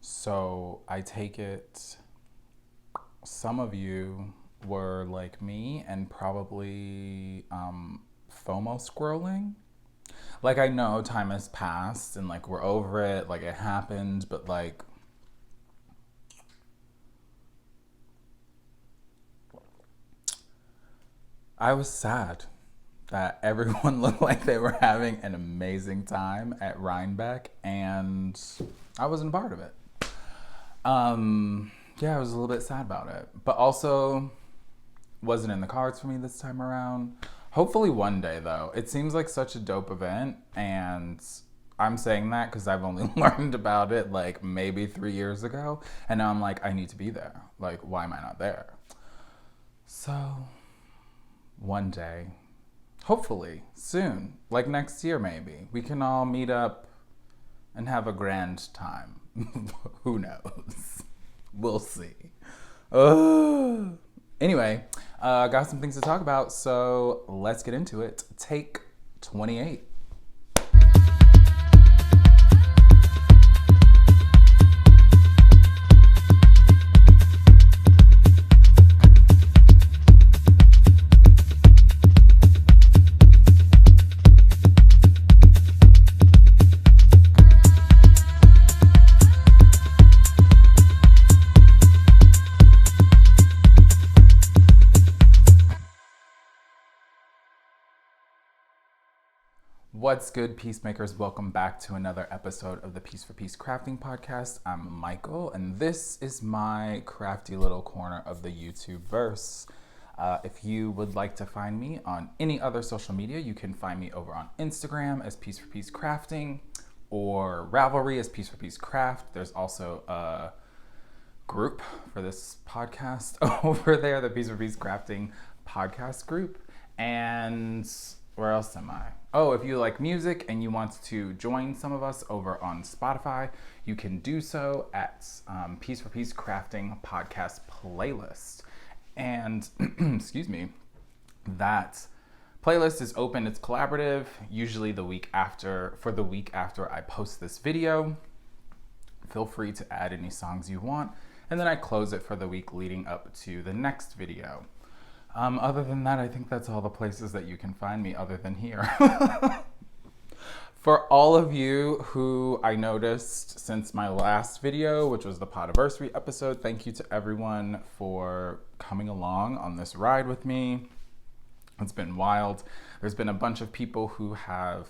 So I take it some of you were like me and probably FOMO scrolling. Like, I know time has passed and like we're over it, like it happened, but like I was sad that everyone looked like they were having an amazing time at Rhinebeck and I wasn't part of it. Yeah, I was a little bit sad about it, but also wasn't in the cards for me this time around. Hopefully one day though. It seems like such a dope event, and I'm saying that because I've only learned about it like maybe 3 years ago, and now I'm like, I need to be there. Like, why am I not there? So one day, hopefully soon, like next year maybe, we can all meet up and have a grand time. Who knows? We'll see. Anyway, got some things to talk about, so let's get into it. Take 28. What's good, peacemakers? Welcome back to another episode of the Piece4PeaceCrafting Podcast. I'm Michael, and this is my crafty little corner of the YouTube verse. If you would like to find me on any other social media, you can find me over on Instagram as Piece4PeaceCrafting or Ravelry as Piece4PeaceCraft. There's also a group for this podcast over there, the Piece4PeaceCrafting podcast group. And where else am I? Oh, if you like music and you want to join some of us over on Spotify, you can do so at Piece4PeaceCrafting Podcast playlist. And, excuse me, that playlist is open, it's collaborative, usually the week after I post this video. Feel free to add any songs you want, and then I close it for the week leading up to the next video. Other than that, I think that's all the places that you can find me other than here. For all of you who I noticed since my last video, which was the Podiversary episode, thank you to everyone for coming along on this ride with me. It's been wild. There's been a bunch of people who have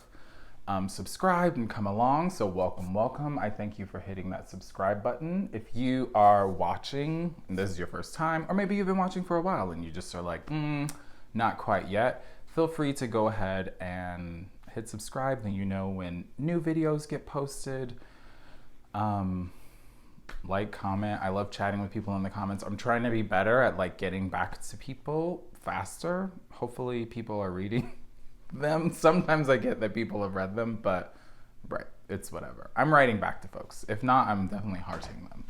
subscribed and come along, so welcome. I thank you for hitting that subscribe button. If you are watching and this is your first time, or maybe you've been watching for a while and you just are like, not quite yet, feel free to go ahead and hit subscribe, then you know when new videos get posted. Like, comment. I love chatting with people in the comments. I'm trying to be better at like getting back to people faster. Hopefully people are reading them. Sometimes I get that people have read them, but right, it's whatever. I'm writing back to folks. If not, I'm definitely hearting them.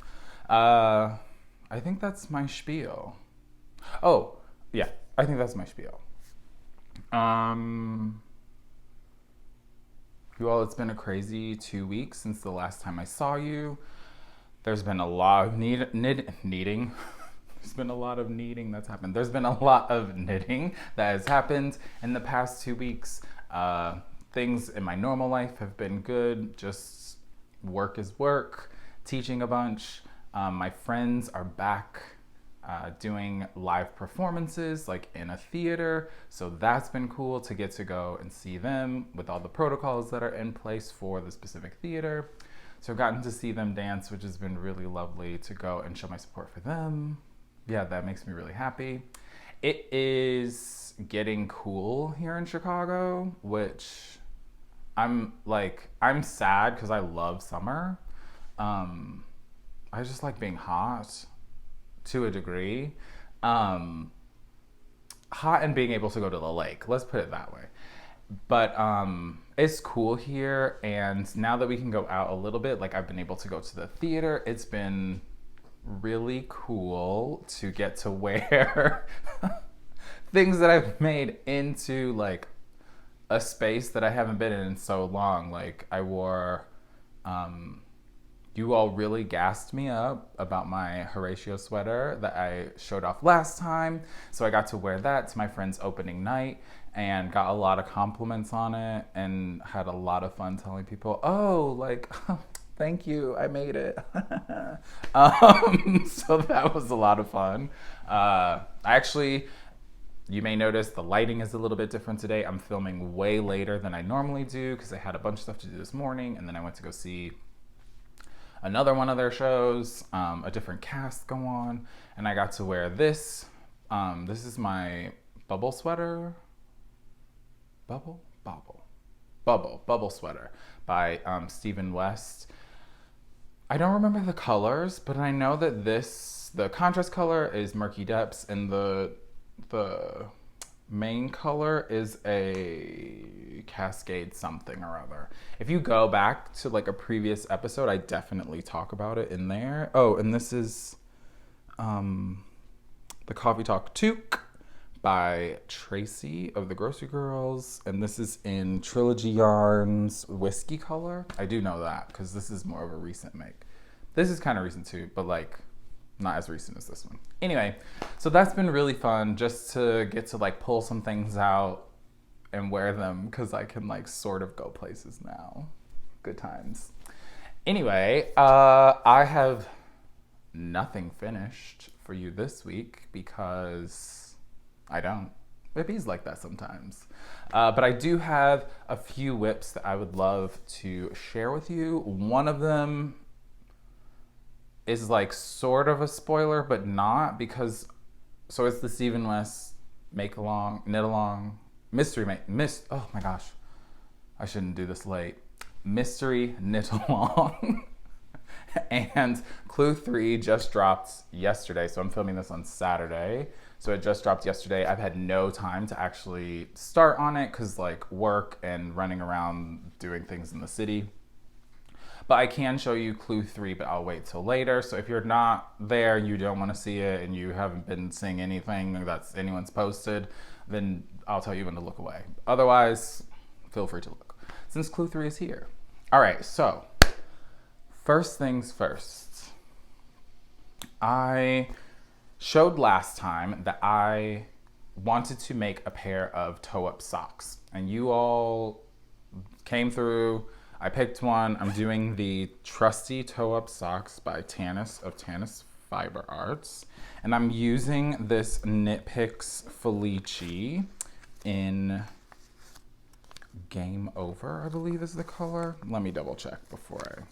I think that's my spiel. Oh, yeah, I think that's my spiel. You all, it's been a crazy 2 weeks since the last time I saw you. There's been a lot of kneading. There's been a lot of kneading that's happened. There's been a lot of knitting that has happened in the past 2 weeks. Things in my normal life have been good. Just work is work, teaching a bunch. My friends are back doing live performances like in a theater. So that's been cool to get to go and see them with all the protocols that are in place for the specific theater. So I've gotten to see them dance, which has been really lovely to go and show my support for them. Yeah, that makes me really happy. It is getting cool here in Chicago, which I'm sad because I love summer. I just like being hot to a degree. Hot and being able to go to the lake, let's put it that way. But it's cool here, and now that we can go out a little bit, like I've been able to go to the theater, it's been really cool to get to wear things that I've made into like a space that I haven't been in so long. Like I wore You all really gassed me up about my Horatio sweater that I showed off last time. So I got to wear that to my friend's opening night and got a lot of compliments on it and had a lot of fun telling people, oh, like, thank you, I made it. So that was a lot of fun. You may notice the lighting is a little bit different today. I'm filming way later than I normally do because I had a bunch of stuff to do this morning, and then I went to go see another one of their shows, a different cast go on, and I got to wear this. This is my bubble sweater. Bubble sweater by Stephen West. I don't remember the colors, but I know that the contrast color is Murky Depths, and the main color is a Cascade something or other. If you go back to like a previous episode, I definitely talk about it in there. Oh, and this is the Coffee Talk Toque by Tracy of the Grocery Girls, and this is in Trilogy Yarns Whiskey color. I do know that because this is more of a recent make. This is kind of recent too, but like not as recent as this one. Anyway, so that's been really fun just to get to like pull some things out and wear them because I can like sort of go places now. Good times. Anyway, I have nothing finished for you this week because I don't. It bees like that sometimes. But I do have a few whips that I would love to share with you. One of them is like sort of a spoiler, but not, because so it's the Stephen West make along, knit along, mystery make, oh my gosh, I shouldn't do this late. Mystery knit along. And Clue 3 just dropped yesterday, so I'm filming this on Saturday. So it just dropped yesterday. I've had no time to actually start on it because like work and running around doing things in the city. But I can show you Clue 3, but I'll wait till later. So if you're not there, you don't want to see it, and you haven't been seeing anything that's anyone's posted, then I'll tell you when to look away. Otherwise, feel free to look, since Clue 3 is here. All right, so first things first. I showed last time that I wanted to make a pair of toe up socks, and you all came through. I picked one. I'm doing the Trusty Toe Up Socks by Tanis of Tanis Fiber Arts. And I'm using this KnitPicks Felici in Game Over, I believe is the color. Let me double check before I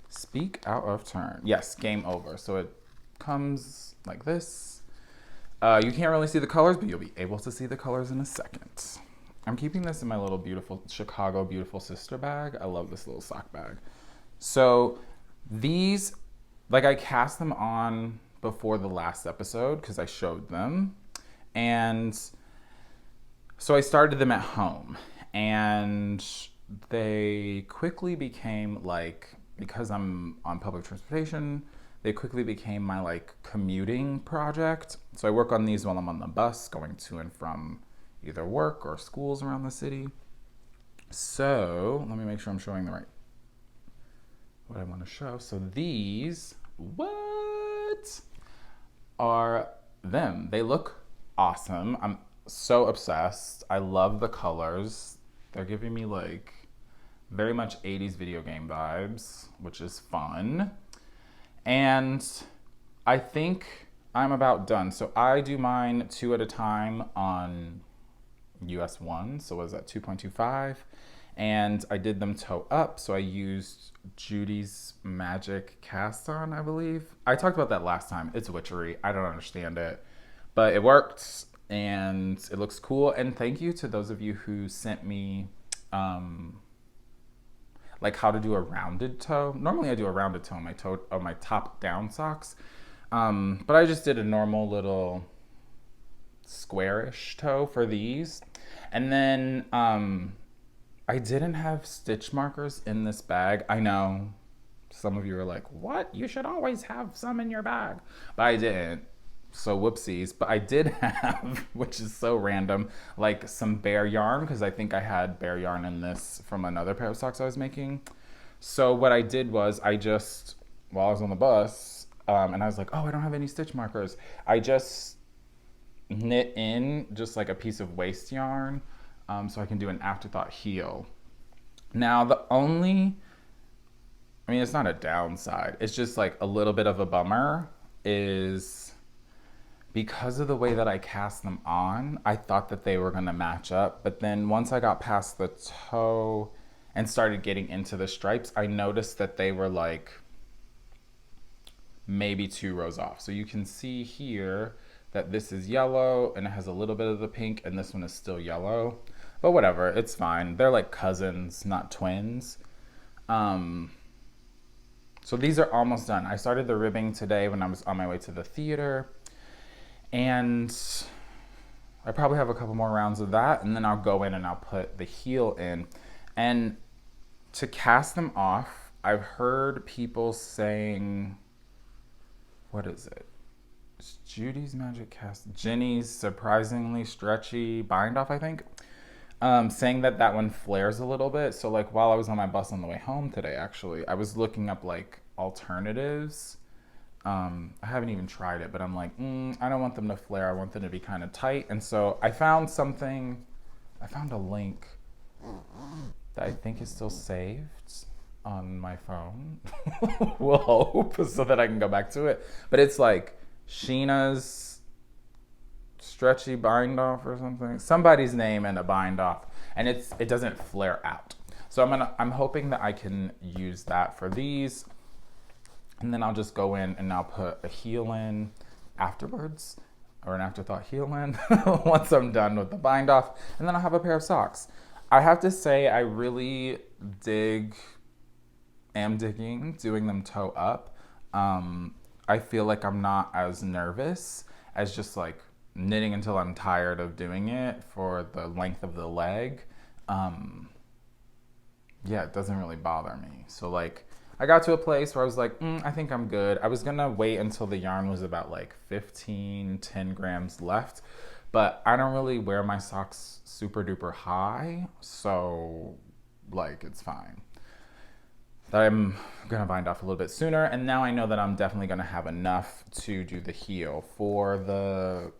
speak out of turn. Yes, Game Over. So it comes like this. You can't really see the colors, but you'll be able to see the colors in a second. I'm keeping this in my little beautiful Chicago Beautiful Sister bag. I love this little sock bag. So these, like I cast them on before the last episode because I showed them. And so I started them at home, and they quickly became like, because I'm on public transportation, they quickly became my like commuting project. So I work on these while I'm on the bus going to and from either work or schools around the city. So let me make sure I'm showing what I want to show. So these, what are them? They look awesome. I'm so obsessed. I love the colors. They're giving me like very much 80s video game vibes, which is fun. And I think I'm about done. So I do mine 2 at a time on US 1, so what is that, 2.25, and I did them toe up, so I used Judy's Magic cast on, I believe. I talked about that last time. It's witchery. I don't understand it, but it worked, and it looks cool. And thank you to those of you who sent me like how to do a rounded toe. Normally I do a rounded toe on my top down socks, but I just did a normal little squarish toe for these. And then I didn't have stitch markers in this bag. I know some of you are like, what? You should always have some in your bag. But I didn't. So whoopsies. But I did have, which is so random, like some bare yarn, because I think I had bare yarn in this from another pair of socks I was making. So what I did was while I was on the bus, and I was like, oh, I don't have any stitch markers. I just knit in just like a piece of waste yarn, so I can do an afterthought heel. Now it's not a downside. It's just like a little bit of a bummer is because of the way that I cast them on, I thought that they were gonna match up. But then once I got past the toe and started getting into the stripes, I noticed that they were like maybe 2 rows off. So you can see here that this is yellow and it has a little bit of the pink, and this one is still yellow. But whatever, it's fine. They're like cousins, not twins. So these are almost done. I started the ribbing today when I was on my way to the theater, and I probably have a couple more rounds of that, and then I'll go in and I'll put the heel in. And to cast them off, I've heard people saying, what is it? It's Judy's Magic Cast, Jenny's surprisingly stretchy bind off, I think. Saying that one flares a little bit. So like while I was on my bus on the way home today, actually, I was looking up like alternatives. I haven't even tried it, but I'm like, I don't want them to flare. I want them to be kind of tight. And so I found a link that I think is still saved on my phone. We'll hope, so that I can go back to it. But it's like Sheena's stretchy bind off or something. Somebody's name and a bind off, and it doesn't flare out. So I'm hoping that I can use that for these, and then I'll just go in and I'll put a heel in afterwards, or an afterthought heel in once I'm done with the bind off, and then I'll have a pair of socks. I have to say I really am digging doing them toe up. I feel like I'm not as nervous as just like knitting until I'm tired of doing it for the length of the leg. It doesn't really bother me. So like I got to a place where I was like, I think I'm good. I was gonna wait until the yarn was about like 10 grams left, but I don't really wear my socks super duper high, so like it's fine. That I'm gonna bind off a little bit sooner, and now I know that I'm definitely gonna have enough to do the heel. For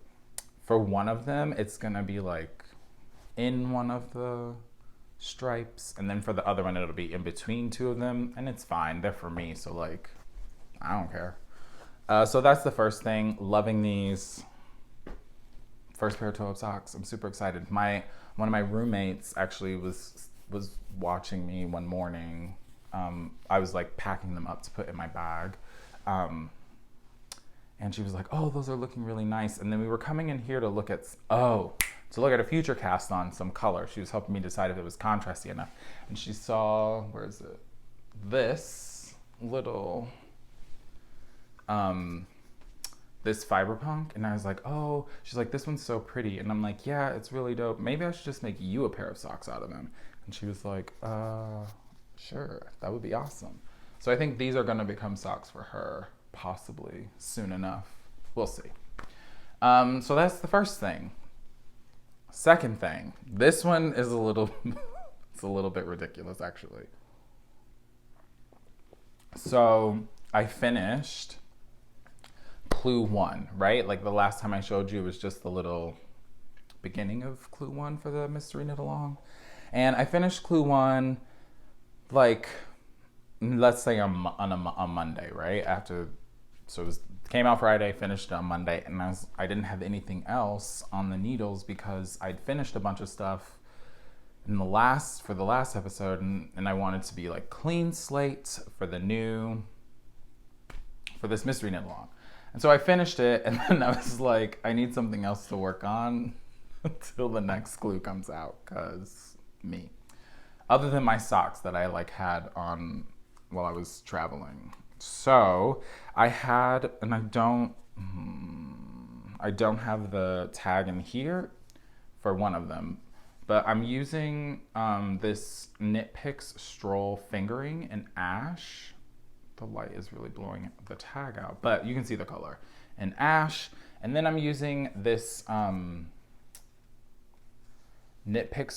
one of them, it's gonna be like in one of the stripes, and then for the other one, it'll be in between 2 of them, and it's fine. They're for me, so like, I don't care. So that's the first thing. Loving these. First pair of toe up socks. I'm super excited. One of my roommates actually was watching me one morning. I was like packing them up to put in my bag. And she was like, oh, those are looking really nice. And then we were coming in here to look at a future cast on some color. She was helping me decide if it was contrasty enough. And she saw, where is it? This little, this fiber punk. And I was like, oh, she's like, this one's so pretty. And I'm like, yeah, it's really dope. Maybe I should just make you a pair of socks out of them. And she was like, sure, that would be awesome. So I think these are gonna become socks for her, possibly soon enough. We'll see. So that's the first thing. Second thing, this one is it's a little bit ridiculous actually. So I finished Clue 1, right? Like the last time I showed you, it was just the little beginning of Clue 1 for the mystery knit along. And I finished Clue 1 like, let's say on Monday, right? Came out Friday, finished on Monday, and I didn't have anything else on the needles because I'd finished a bunch of stuff for the last episode, and I wanted to be like clean slate for this mystery knit along. And so I finished it, and then I was like, I need something else to work on until the next clue comes out, cause me. Other than my socks that I like had on while I was traveling. So I had, and I don't have the tag in here for one of them, but I'm using this KnitPicks Stroll fingering in ash. The light is really blowing the tag out, but you can see the color in ash. And then I'm using this KnitPicks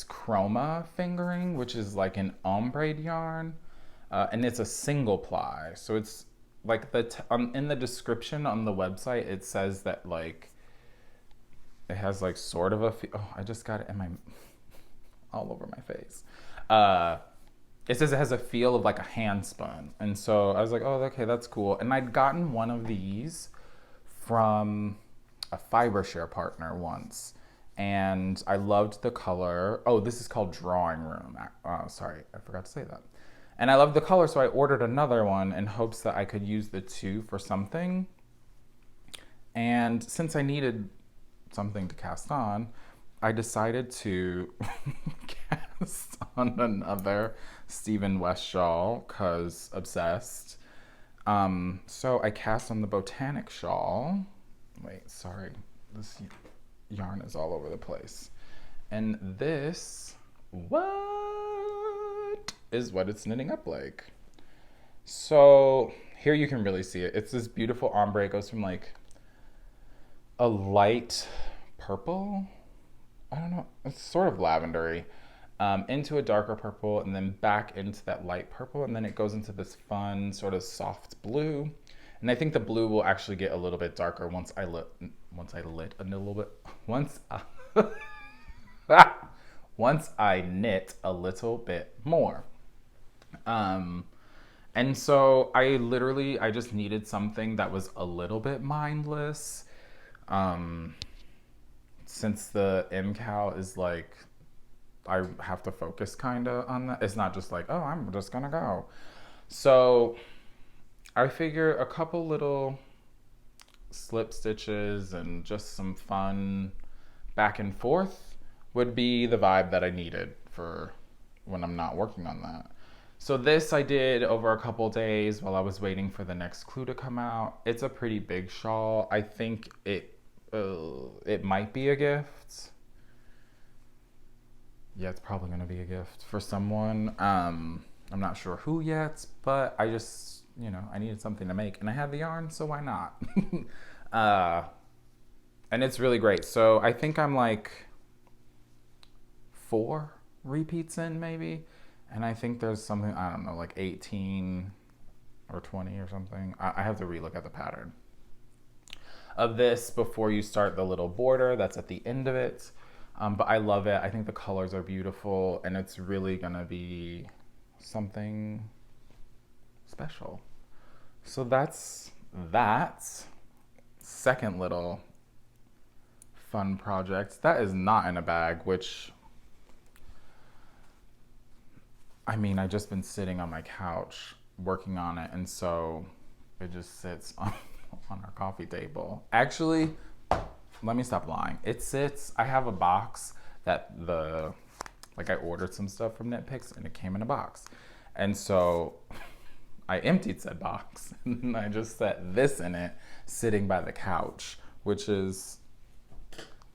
Chroma fingering, which is like an ombre yarn. and it's a single ply. So it's like in the description on the website, it says that like it has like sort of a oh, I just got it in my all over my face. It says it has a feel of like a hand spun, and so I was like, oh, okay, that's cool. And I'd gotten one of these from a fiber share partner once, and I loved the color. Oh, this is called Drawing Room. Sorry, I forgot to say that. And I loved the color, so I ordered another one in hopes that I could use the two for something. And since I needed something to cast on, I decided to cast on another Stephen West shawl, cause obsessed. So I cast on the Botanic Shawl. Wait, sorry, this yarn is all over the place. And this, what is what it's knitting up like. So here you can really see it. It's this beautiful ombre. It goes from like a light purple, I don't know, it's sort of lavendery, into a darker purple, and then back into that light purple, and then it goes into this fun sort of soft blue. And I think the blue will actually get a little bit darker once I knit a little bit more. And so I just needed something that was a little bit mindless. Since the MKAL is like, I have to focus kind of on that. It's not just like, oh, I'm just gonna go. So I figure a couple little slip stitches and just some fun back and forth would be the vibe that I needed for when I'm not working on that. So this I did over a couple days while I was waiting for the next clue to come out. It's a pretty big shawl. I think it might be a gift. Yeah, it's probably gonna be a gift for someone. I'm not sure who yet, but I just, I needed something to make, and I had the yarn, so why not? And it's really great. So I think I'm like 4 repeats in maybe, and I think there's something, I don't know, like 18 or 20 or something. I have to relook at the pattern of this before you start the little border that's at the end of it. But I love it. I think the colors are beautiful, and it's really gonna be something special. So that's that second little fun project. That is not in a bag, which, I mean, I've just been sitting on my couch working on it, and so it just sits on our coffee table. Actually, let me stop lying. It sits, I have a box that I ordered some stuff from KnitPicks, and it came in a box. And so I emptied said box, and I just set this in it, sitting by the couch, which is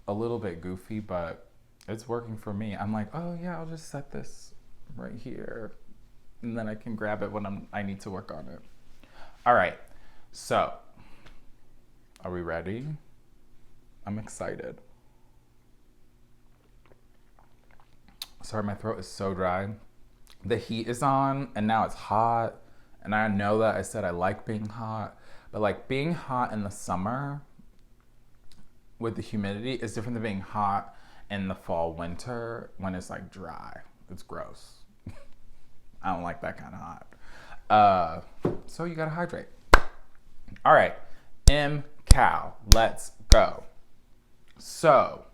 a little bit goofy, but it's working for me. I'm like, oh yeah, I'll just set this right here, and then I can grab it when I need to work on it. All right, so are we ready? I'm excited. Sorry, my throat is so dry. The heat is on, and now it's hot. And I know that I said I like being hot, but like being hot in the summer with the humidity is different than being hot in the fall, winter when it's like dry. It's gross. I don't like that kind of hot. So you gotta hydrate. All right, MKAL, let's go. So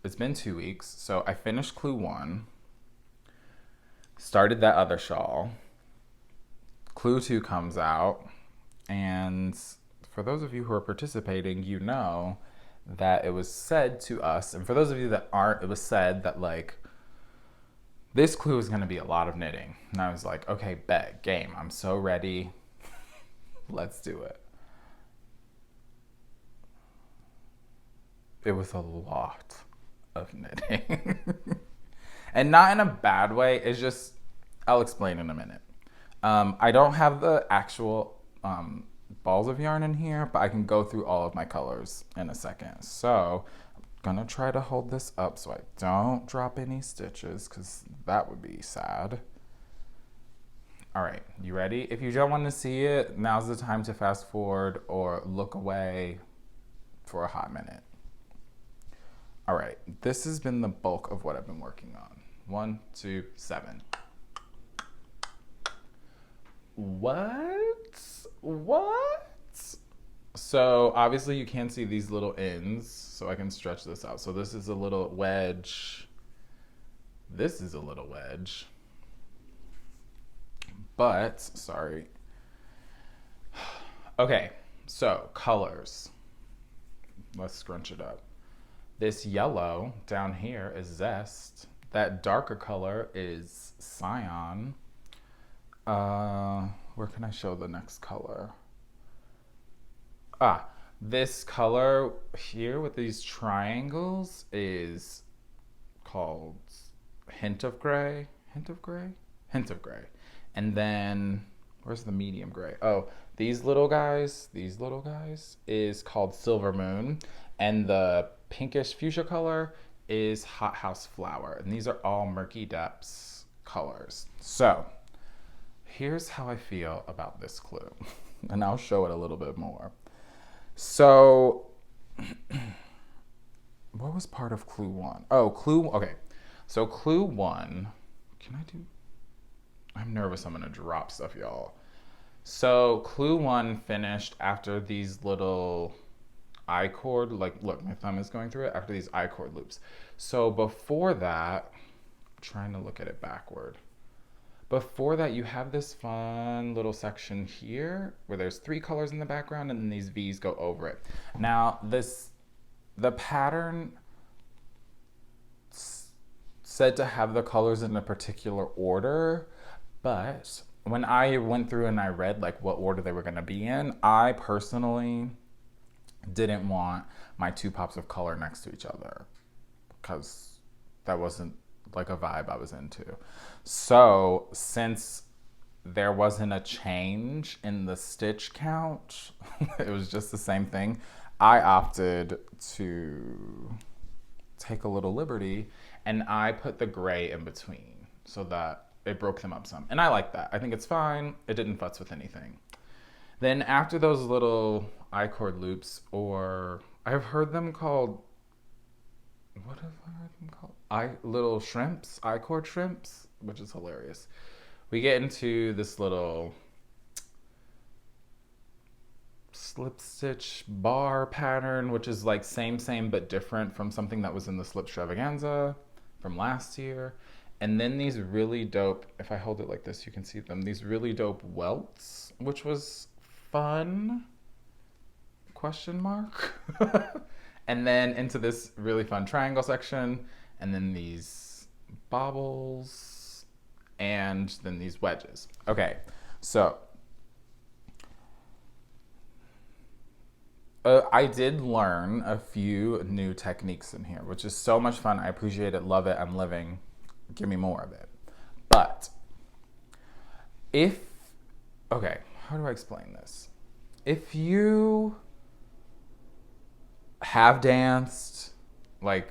it's been 2 weeks. So I finished clue 1, started that other shawl. Clue 2 comes out, and for those of you who are participating, you know that it was said to us, and for those of you that aren't, it was said that like this clue is going to be a lot of knitting. And I was like, okay, bet, game. I'm so ready. Let's do it. It was a lot of knitting. And not in a bad way. It's just, I'll explain in a minute. I don't have the actual balls of yarn in here, but I can go through all of my colors in a second. So I'm gonna try to hold this up so I don't drop any stitches, because that would be sad. All right, you ready? If you don't want to see it, now's the time to fast forward or look away for a hot minute. All right, this has been the bulk of what I've been working on. 1, 2, 7. What? So obviously you can't see these little ends, so I can stretch this out. So this is a little wedge. This is a little wedge. But, sorry. Okay, so colors. Let's scrunch it up. This yellow down here is Zest. That darker color is Cyan. Where can I show the next color? This color here with these triangles is called Hint of Gray. And then, where's the medium gray? Oh, these little guys is called Silver Moon. And the pinkish fuchsia color is Hot House Flower. And these are all Murky Depths colors. So, here's how I feel about this clue. And I'll show it a little bit more. So, what was part of clue 1? Okay. So clue 1, I'm nervous I'm gonna drop stuff, y'all. So clue 1 finished after these little I-cord, like, look, my thumb is going through it, after these I-cord loops. So before that, I'm trying to look at it backward. Before that, you have this fun little section here where there's 3 colors in the background and then these V's go over it. Now, the pattern said to have the colors in a particular order, but when I went through and I read like what order they were gonna be in, I personally didn't want my 2 pops of color next to each other because that wasn't like a vibe I was into. So since there wasn't a change in the stitch count, it was just the same thing, I opted to take a little liberty and I put the gray in between so that it broke them up some. And I like that. I think it's fine. It didn't futz with anything. Then after those little I-cord loops, or I've heard them called, what have I heard them called? Little shrimps, I-cord shrimps, which is hilarious. We get into this little slip stitch bar pattern, which is like same but different from something that was in the slip extravaganza from last year. And then these really dope, if I hold it like this, you can see them, these really dope welts, which was fun, ? And then into this really fun triangle section, and then these bobbles, and then these wedges. Okay, so I did learn a few new techniques in here, which is so much fun. I appreciate it, love it, I'm living. Give me more of it. But okay, how do I explain this? If you have danced, like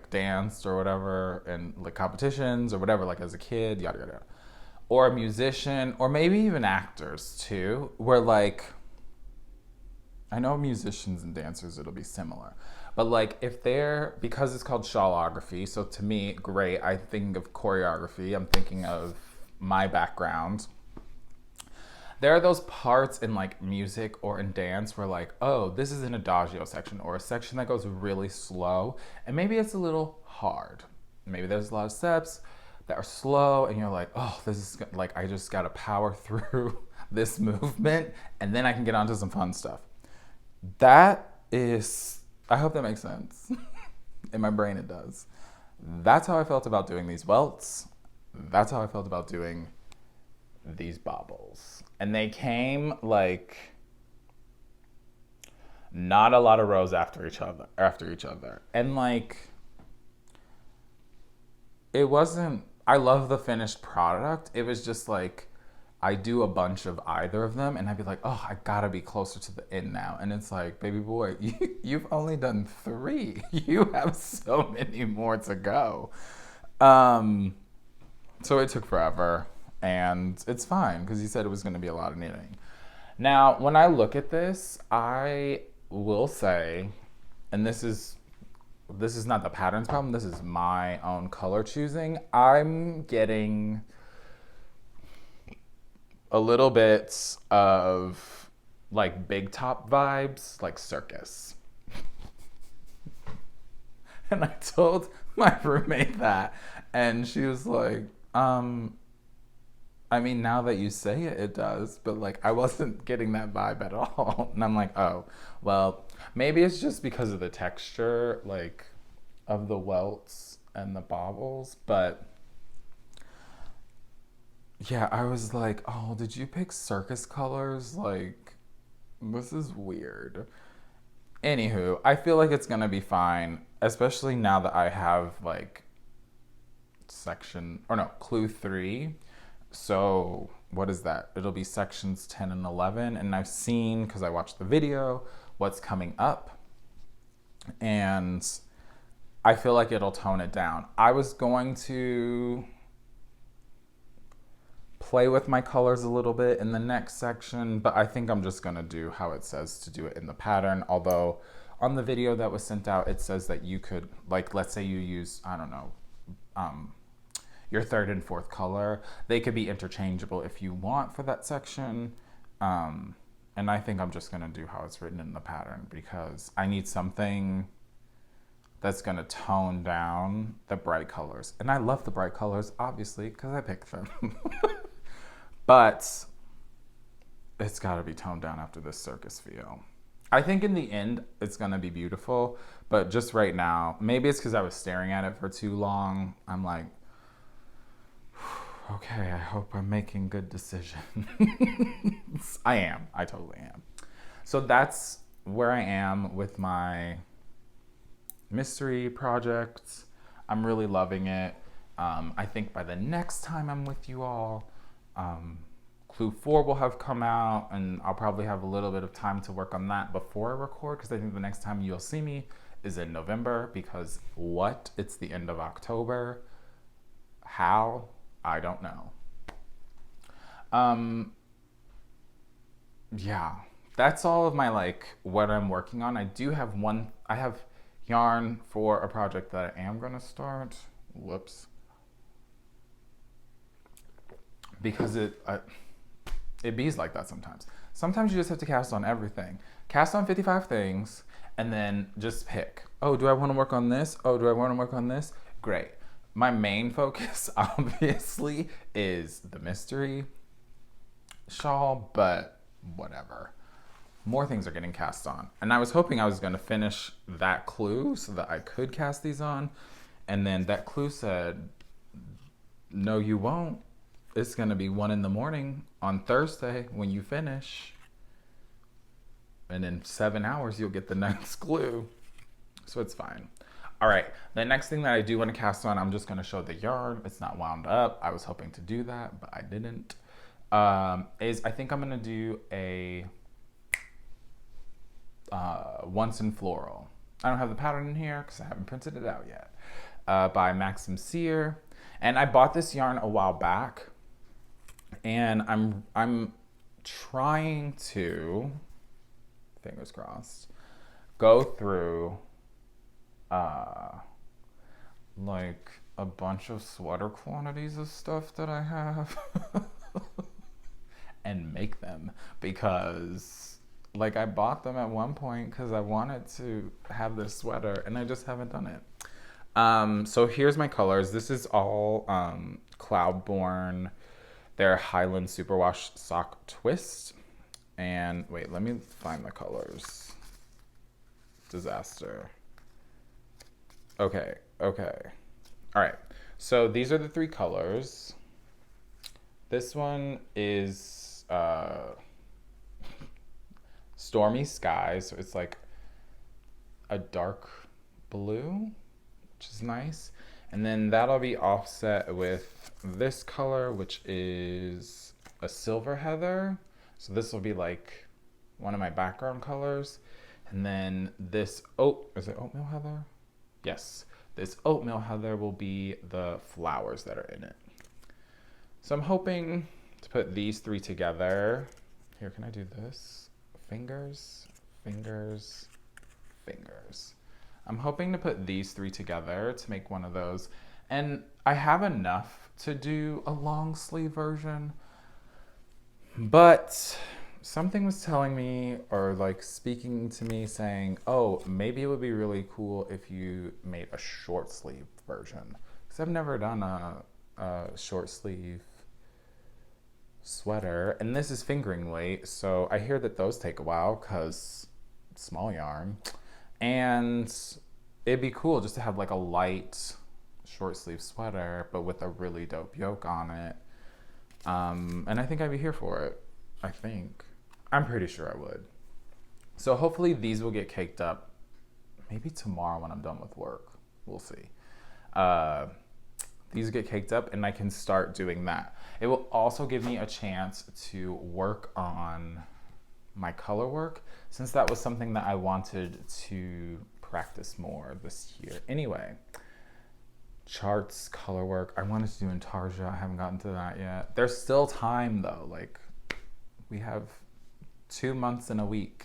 danced or whatever, and like competitions or whatever, like as a kid, yada yada, or a musician, or maybe even actors too, where like, I know musicians and dancers, it'll be similar. But like because it's called Shawlography, so to me, great, I think of choreography, I'm thinking of my background. There are those parts in like music or in dance where like, oh, this is an adagio section or a section that goes really slow, and maybe it's a little hard. Maybe there's a lot of steps that are slow and you're like, oh, this is like, I just gotta power through this movement and then I can get onto some fun stuff. That is, I hope that makes sense. In my brain it does. That's how I felt about doing these welts. That's how I felt about doing these bobbles. And they came like not a lot of rows after each other. And like, it wasn't, I love the finished product. It was just like, I do a bunch of either of them and I'd be like, oh, I gotta be closer to the end now. And it's like, baby boy, you've only done 3. You have so many more to go. So it took forever. and it's fine because he said it was going to be a lot of knitting. Now, when I look at this, I will say, and this is not the pattern's problem, this is my own color choosing. I'm getting a little bit of like big top vibes, like circus. And I told my roommate that, and she was like, I mean, now that you say it, it does, but like I wasn't getting that vibe at all. And I'm like, oh, well, maybe it's just because of the texture, like, of the welts and the bobbles, but yeah, I was like, oh, did you pick circus colors? Like, this is weird. Anywho, I feel like it's gonna be fine, especially now that I have like clue 3. So what is that? It'll be sections 10 and 11, and I've seen, because I watched the video, what's coming up, and I feel like it'll tone it down. I was going to play with my colors a little bit in the next section, but I think I'm just gonna do how it says to do it in the pattern. Although on the video that was sent out, it says that you could, like, let's say you use, I don't know, your third and fourth color, they could be interchangeable if you want for that section. And I think I'm just gonna do how it's written in the pattern because I need something that's gonna tone down the bright colors. And I love the bright colors, obviously, because I picked them. But it's gotta be toned down after this circus feel. I think in the end, it's gonna be beautiful, but just right now, maybe it's because I was staring at it for too long. I'm like, okay, I hope I'm making good decisions. I am. I totally am. So that's where I am with my mystery project. I'm really loving it. I think by the next time I'm with you all, Clue 4 will have come out, and I'll probably have a little bit of time to work on that before I record, because I think the next time you'll see me is in November, because it's the end of October. How? I don't know. Yeah, that's all of my, like, what I'm working on. I have yarn for a project that I am gonna start. Whoops. Because it bees like that sometimes. Sometimes you just have to cast on everything. Cast on 55 things, and then just pick. Oh, do I wanna work on this? Oh, do I wanna work on this? Great. My main focus, obviously, is the mystery shawl, but whatever. More things are getting cast on. And I was hoping I was going to finish that clue so that I could cast these on. And then that clue said, no, you won't. It's going to be 1 a.m. on Thursday when you finish. And in 7 hours, you'll get the next clue. So it's fine. All right, the next thing that I do want to cast on, I'm just going to show the yarn. It's not wound up. I was hoping to do that, but I didn't. Is I think I'm going to do a Once in Floral. I don't have the pattern in here because I haven't printed it out yet. By Maxim Sear. And I bought this yarn a while back, and I'm trying to, fingers crossed, go through like a bunch of sweater quantities of stuff that I have and make them, because like I bought them at one point because I wanted to have this sweater and I just haven't done it. So here's my colors. This is all Cloudborne. They're Highland Superwash Sock Twist. And wait, let me find the colors. Disaster. Okay. All right. So these are the 3 colors. This one is Stormy Sky. So it's like a dark blue, which is nice. And then that'll be offset with this color, which is a Silver Heather. So this will be like one of my background colors. And then this, is it Oatmeal Heather? Yes, this Oatmeal Heather will be the flowers that are in it. So I'm hoping to put these three together. Here, can I do this? Fingers, fingers, fingers. I'm hoping to put these three together to make one of those. And I have enough to do a long sleeve version, but something was telling me, or like speaking to me saying, oh, maybe it would be really cool if you made a short sleeve version. Because I've never done a short sleeve sweater, and this is fingering weight, so I hear that those take a while because small yarn. And it'd be cool just to have like a light short sleeve sweater, but with a really dope yoke on it. And I think I'd be here for it. I'm pretty sure I would. So hopefully these will get caked up maybe tomorrow when I'm done with work. We'll see. These get caked up and I can start doing that. It will also give me a chance to work on my color work, since that was something that I wanted to practice more this year. Anyway, charts, color work. I wanted to do Intarsia. I haven't gotten to that yet. There's still time though. Like, we have 2 months and a week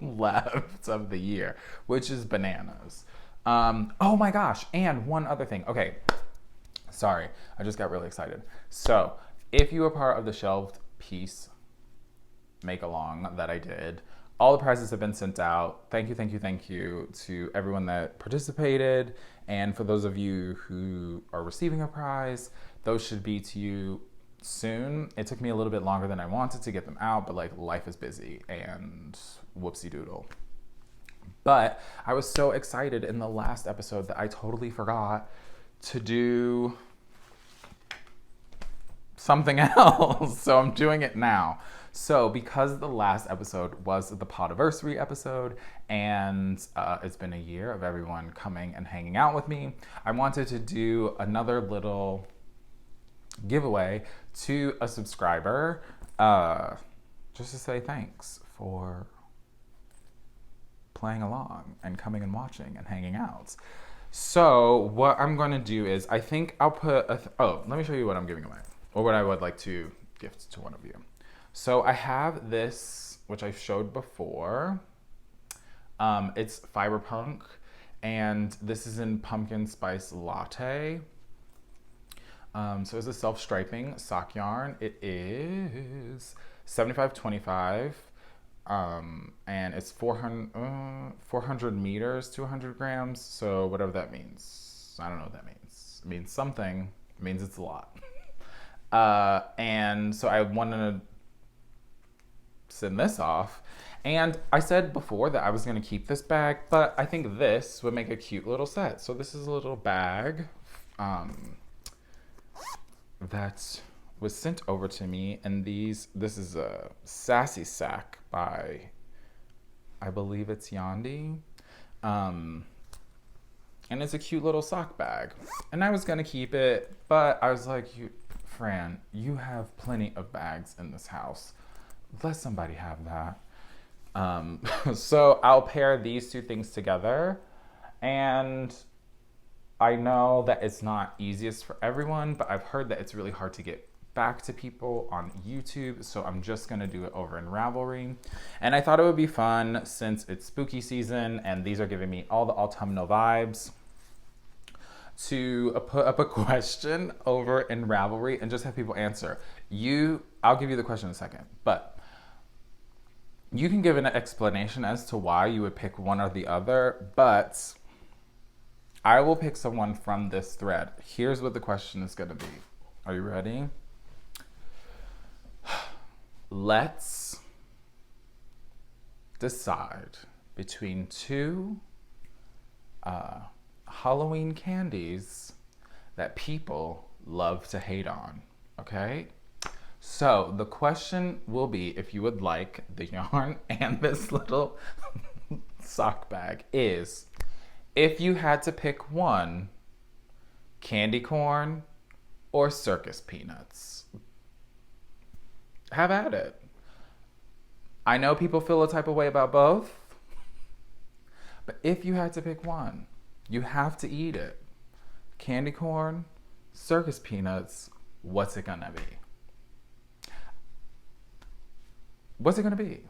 left of the year, which is bananas. Oh my gosh, and one other thing. Okay, sorry, I just got really excited. So, if you were part of the shelved piece make-along that I did, all the prizes have been sent out. Thank you, thank you, thank you to everyone that participated. And for those of you who are receiving a prize, those should be to you soon. It took me a little bit longer than I wanted to get them out, but like life is busy and whoopsie doodle. But I was so excited in the last episode that I totally forgot to do something else. So I'm doing it now. So because the last episode was the Podiversary episode, and it's been a year of everyone coming and hanging out with me, I wanted to do another little giveaway to a subscriber, just to say thanks for playing along and coming and watching and hanging out. So what I'm going to do is, I think I'll put let me show you what I'm giving away, or what I would like to gift to one of you. So I have this, which I've showed before. It's Fiber Punk, and this is in Pumpkin Spice Latte. So it's a self-striping sock yarn. It is 75/25, and it's 400 meters to 100 grams. So whatever that means, I don't know what that means. It means something. It means it's a lot. And so I wanted to send this off. And I said before that I was going to keep this bag, but I think this would make a cute little set. So this is a little bag that was sent over to me, and this is a Sassy Sack by, I believe it's Yandi. And it's a cute little sock bag. And I was going to keep it, but I was like, Fran, you have plenty of bags in this house. Let somebody have that. So I'll pair these two things together, and I know that it's not easiest for everyone, but I've heard that it's really hard to get back to people on YouTube, so I'm just gonna do it over in Ravelry. And I thought it would be fun, since it's spooky season and these are giving me all the autumnal vibes, to put up a question over in Ravelry and just have people answer. I'll give you the question in a second, but you can give an explanation as to why you would pick one or the other, but I will pick someone from this thread. Here's what the question is going to be. Are you ready? Let's decide between two Halloween candies that people love to hate on, okay? So the question will be, if you would like the yarn and this little sock bag, is, if you had to pick one, candy corn or circus peanuts, have at it. I know people feel a type of way about both, but if you had to pick one, you have to eat it. Candy corn, circus peanuts, what's it gonna be? What's it gonna be?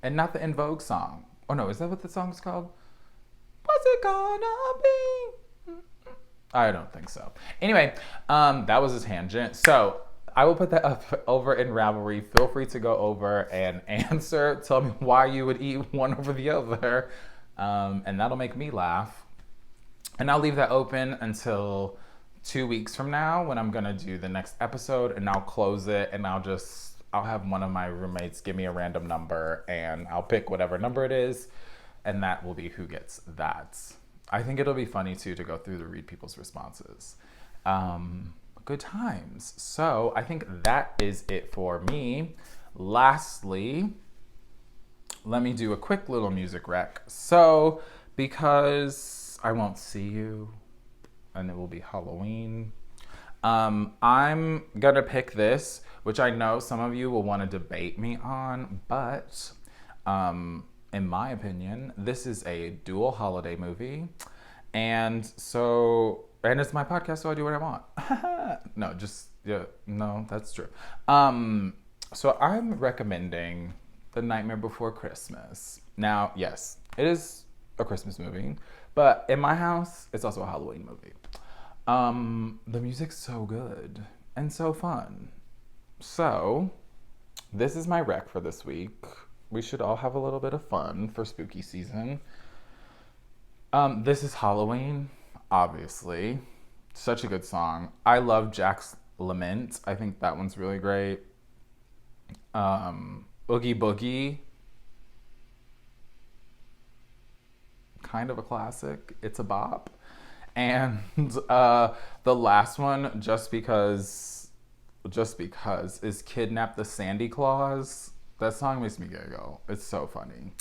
And not the In Vogue song. Oh no, is that what the song's called? What's it gonna be? I don't think so. Anyway, that was a tangent. So I will put that up over in Ravelry. Feel free to go over and answer. Tell me why you would eat one over the other. And that'll make me laugh. And I'll leave that open until 2 weeks from now when I'm gonna do the next episode, and I'll close it, and I'll have one of my roommates give me a random number, and I'll pick whatever number it is, and that will be who gets that. I think it'll be funny too to go through to read people's responses. Good times. So I think that is it for me. Lastly, let me do a quick little music rec. So because I won't see you and it will be Halloween, I'm gonna pick this, which I know some of you will want to debate me on, but in my opinion, this is a dual holiday movie. And it's my podcast, so I do what I want. No, that's true. So I'm recommending The Nightmare Before Christmas. Now, yes, it is a Christmas movie, but in my house, it's also a Halloween movie. The music's so good and so fun. So this is my rec for this week. We should all have a little bit of fun for spooky season. This is Halloween, obviously. Such a good song. I love Jack's Lament. I think that one's really great. Oogie Boogie. Kind of a classic. It's a bop. And the last one, just because, is Kidnap the Sandy Claus. That song makes me giggle. It's so funny.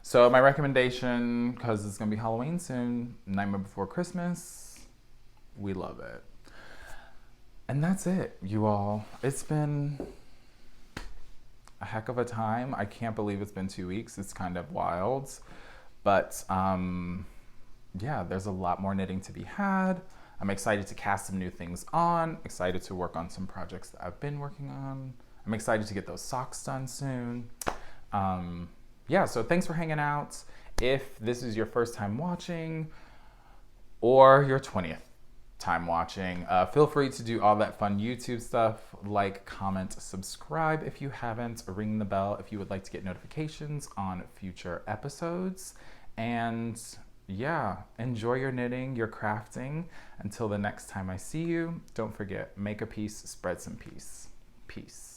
So my recommendation, because it's going to be Halloween soon, Nightmare Before Christmas. We love it. And that's it, you all. It's been a heck of a time. I can't believe it's been 2 weeks. It's kind of wild. But yeah, there's a lot more knitting to be had. I'm excited to cast some new things on. Excited to work on some projects that I've been working on. I'm excited to get those socks done soon. Yeah, so thanks for hanging out. If this is your first time watching or your 20th time watching, feel free to do all that fun YouTube stuff, like, comment, subscribe if you haven't, ring the bell if you would like to get notifications on future episodes. And yeah, enjoy your knitting, your crafting. Until the next time I see you, don't forget, make a piece, spread some peace. Peace.